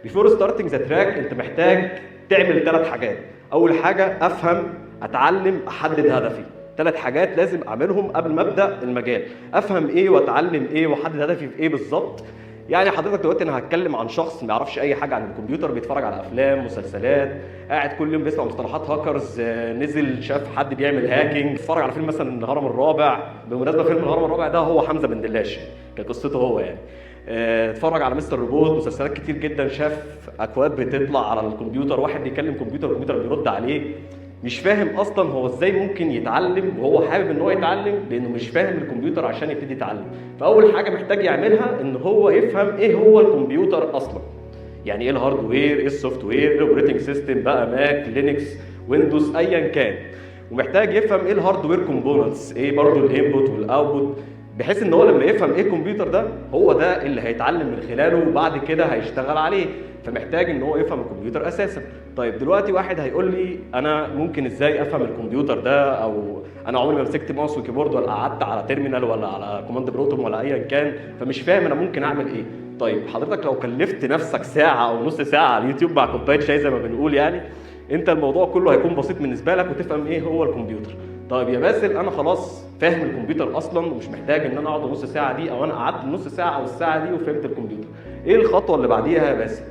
بيفور ستارتنج ذا تراك انت محتاج تعمل 3 حاجات. اول حاجه افهم، اتعلم، احدد هدفي. 3 حاجات لازم اعملهم قبل ما ابدا المجال. افهم ايه واتعلم ايه واحدد هدفي في ايه بالظبط. يعني حضرتك دلوقتي انا هتكلم عن شخص ما يعرفش اي حاجه عن الكمبيوتر، بيتفرج على افلام مسلسلات، قاعد كل يوم بيسمع مصطلحات هاكرز، نزل شاف حد بيعمل هاكينج، اتفرج على فيلم مثلا الهرم الرابع. بالمناسبه فيلم الهرم الرابع ده هو حمزه بن دلاش، كقصته هو يعني. اتفرج على مستر روبوت، مسلسلات كتير جدا، شاف اكواد بتطلع على الكمبيوتر، واحد بيكلم كمبيوتر الكمبيوتر بيرد عليه. مش فاهم اصلا هو ازاي ممكن يتعلم وهو حابب ان هو يتعلم، لانه مش فاهم الكمبيوتر عشان يبتدي يتعلم. فاول حاجه محتاج يعملها ان هو يفهم ايه هو الكمبيوتر اصلا. يعني ايه الهاردوير، ايه السوفت وير، ايه الاوبريتنج سيستم بقى، ماك، لينكس، ويندوز، ايا كان. ومحتاج يفهم ايه الهاردوير كومبوننتس، ايه برضو الانبوت والاوتبوت، بحيث ان هو لما يفهم ايه الكمبيوتر ده هو ده اللي هيتعلم من خلاله وبعد كده هيشتغل عليه. فمحتاج ان هو يفهم الكمبيوتر اساسا. طيب دلوقتي واحد هيقول لي انا ممكن ازاي افهم الكمبيوتر ده، او انا عمري ما مسكت ماوس وكيبورد ولا قعدت على تيرمينال ولا على كوماند بروتوم ولا ايا كان، فمش فاهم انا ممكن اعمل ايه. طيب حضرتك لو كلفت نفسك ساعه او نص ساعه على اليوتيوب مع كوبايه شاي زي ما بنقول يعني، انت الموضوع كله هيكون بسيط بالنسبه لك وتفهم ايه هو الكمبيوتر. طيب يا باسل انا خلاص فاهم الكمبيوتر اصلا ومش محتاج ان انا اقعد نص ساعه دي، او انا قعدت نص ساعه او الساعه دي وفهمت الكمبيوتر، ايه الخطوه اللي بعديها يا باسل؟